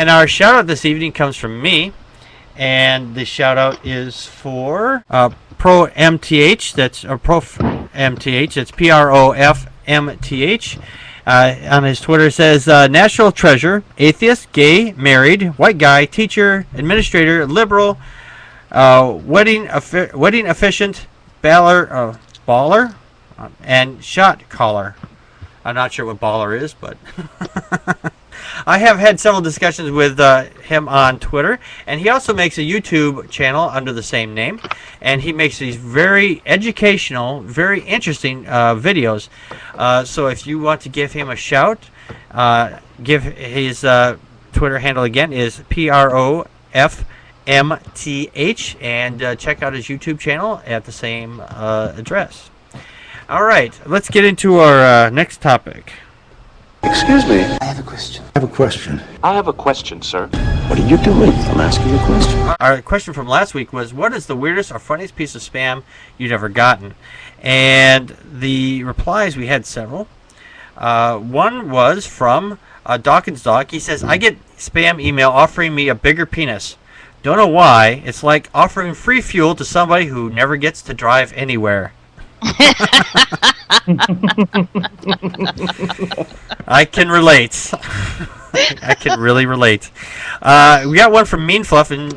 And our shout out this evening comes from me. And the shout out is for Pro MTH. That's Pro MTH. That's PROFMTH. On his Twitter, it says National Treasure, atheist, gay, married, white guy, teacher, administrator, liberal, wedding efficient, baller, and shot caller. I'm not sure what baller is, but I have had several discussions with him on Twitter, and he also makes a YouTube channel under the same name, and he makes these very educational, very interesting videos. So if you want to give him a shout, give his Twitter handle again is PROFMTH, and check out his YouTube channel at the same address. All right, let's get into our next topic. Excuse me. I have a question. I have a question. I have a question, sir. What are you doing? I'm asking you a question. Our question from last week was, what is the weirdest or funniest piece of spam you've ever gotten? And the replies, we had several. One was from Dawkins Dog. He says, I get spam email offering me a bigger penis. Don't know why. It's like offering free fuel to somebody who never gets to drive anywhere. I can relate. I can really relate. We got one from Mean Fluff, and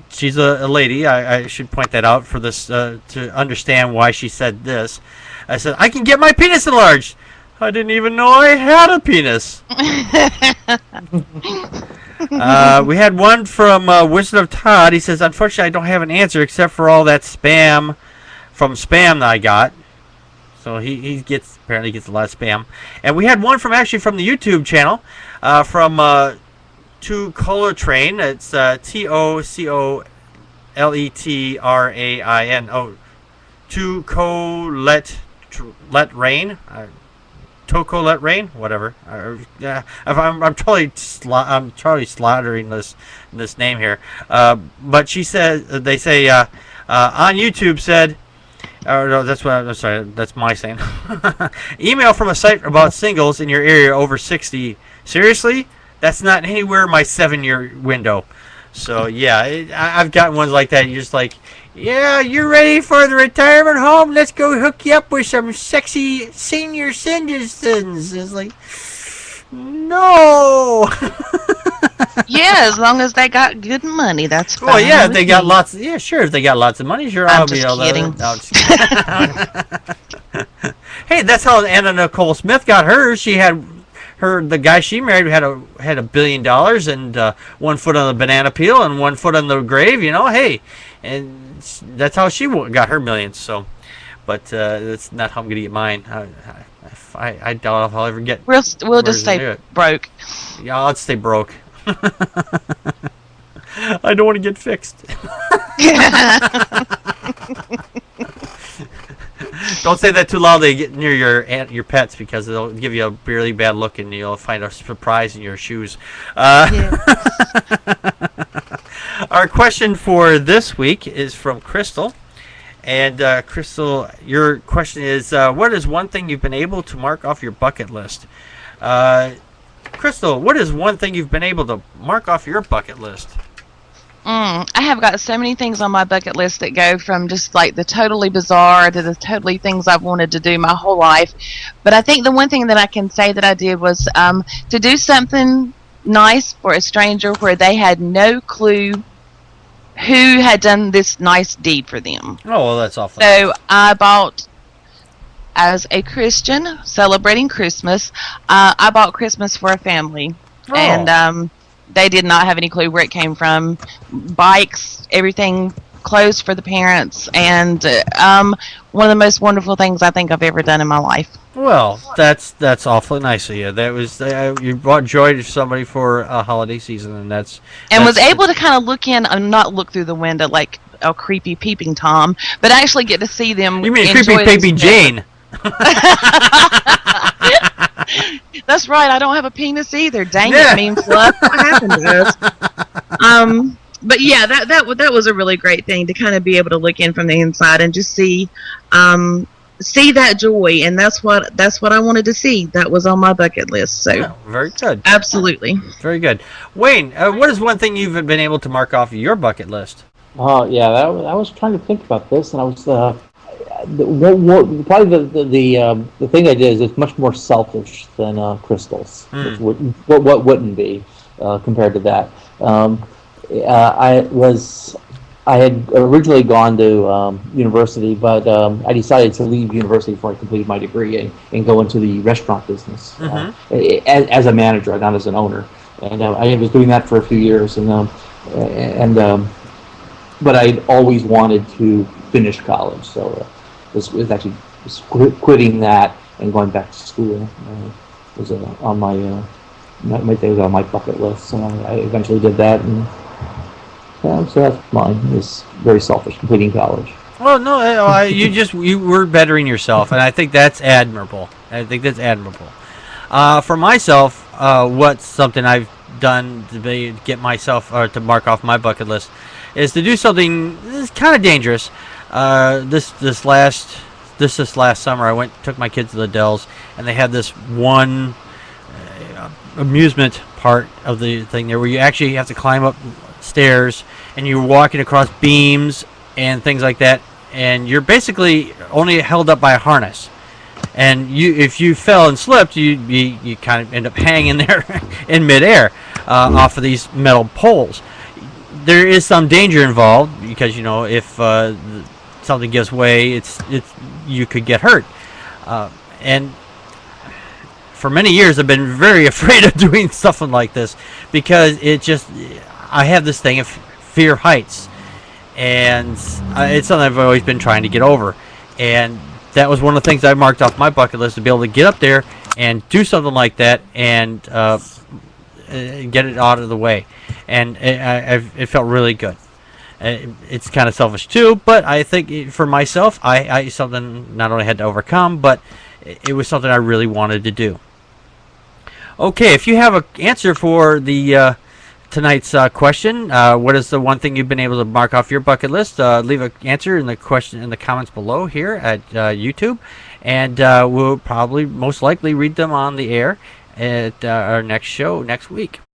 she's a lady. I should point that out for this to understand why she said this. I said, I can get my penis enlarged. I didn't even know I had a penis. We had one from Wizard of Todd. He says, unfortunately, I don't have an answer except for all that spam from spam that I got. So he apparently gets a lot of spam. And we had one from the YouTube channel from To Color Train. It's TOCOLETRAIN. Oh, To Colette Rain. Tocolet Rain, whatever. I'm totally slaughtering this name here. But she says they say on YouTube said. Oh, no, I'm sorry, that's my saying. Email from a site about singles in your area over 60. Seriously? That's not anywhere my 7-year window. So, yeah, I've gotten ones like that. You're just like, yeah, you're ready for the retirement home? Let's go hook you up with some sexy senior citizens. It's like, no. Yeah, as long as they got good money, that's fine. Well, yeah, if they got lots. Yeah, sure, if they got lots of money, sure. I'm just kidding. No, just kidding. Hey, that's how Anna Nicole Smith got hers. She had the guy she married had $1 billion and 1 foot on the banana peel and 1 foot on the grave. You know, hey, and that's how she got her millions. So, but that's not how I'm gonna get mine. I doubt if I'll ever get. We'll just stay broke. Yeah, I'll stay broke. I don't want to get fixed. Don't say that too loud. They get near your pets because they'll give you a really bad look and you'll find a surprise in your shoes. Our question for this week is from Crystal. And Crystal, your question is, what is one thing you've been able to mark off your bucket list? Crystal, what is one thing you've been able to mark off your bucket list? I have got so many things on my bucket list that go from just like the totally bizarre to the totally things I've wanted to do my whole life. But I think the one thing that I can say that I did was to do something nice for a stranger where they had no clue who had done this nice deed for them. Oh, well, that's awful. So I bought, as a Christian celebrating Christmas, I bought Christmas for a family. Oh. And they did not have any clue where it came from. Bikes, everything, clothes for the parents, and one of the most wonderful things I think I've ever done in my life. Well, that's awfully nice of you. That was you brought joy to somebody for a holiday season, and that's was able to kind of look in and not look through the window like a creepy peeping Tom, but actually get to see them. You mean creepy peeping Jane? That's right. I don't have a penis either. Dang it, Mean Fluff. What happened to us? But yeah, that was a really great thing to kind of be able to look in from the inside and just see see that joy, and that's what I wanted to see. That was on my bucket list. So Yeah, very good. absolutely. Very good. Wayne, what is one thing you've been able to mark off your bucket list? Oh yeah, I was trying to think about this, and I was probably the thing I did is it's much more selfish than crystals. Which what wouldn't be compared to that. I had originally gone to university, but I decided to leave university before I completed my degree and go into the restaurant business as a manager, not as an owner. And I was doing that for a few years, but I always wanted to finish college, so it was actually quitting that and going back to school was on my thing was on my bucket list. So I eventually did that, and yeah, so that's mine. It's very selfish, completing college. Well, no, you were bettering yourself, and I think that's admirable. For myself, what's something I've done to get myself to mark off my bucket list is to do something that's kind of dangerous. This last summer, I took my kids to the Dells, and they had this one amusement part of the thing there where you actually have to climb up stairs, and you're walking across beams and things like that, and you're basically only held up by a harness. And if you fell and slipped, you kind of end up hanging there in midair off of these metal poles. There is some danger involved because if something gives way, you could get hurt. And for many years, I've been very afraid of doing something like this because I have this thing of fear of heights, and it's something I've always been trying to get over. And that was one of the things I marked off my bucket list, to be able to get up there and do something like that and get it out of the way. And it felt really good. It's kind of selfish too, but I think for myself, I something not only had to overcome, but it was something I really wanted to do. Okay, if you have an answer for the tonight's question, what is the one thing you've been able to mark off your bucket list? Leave an answer in the comments below here at YouTube, and we'll probably most likely read them on the air at our next show next week.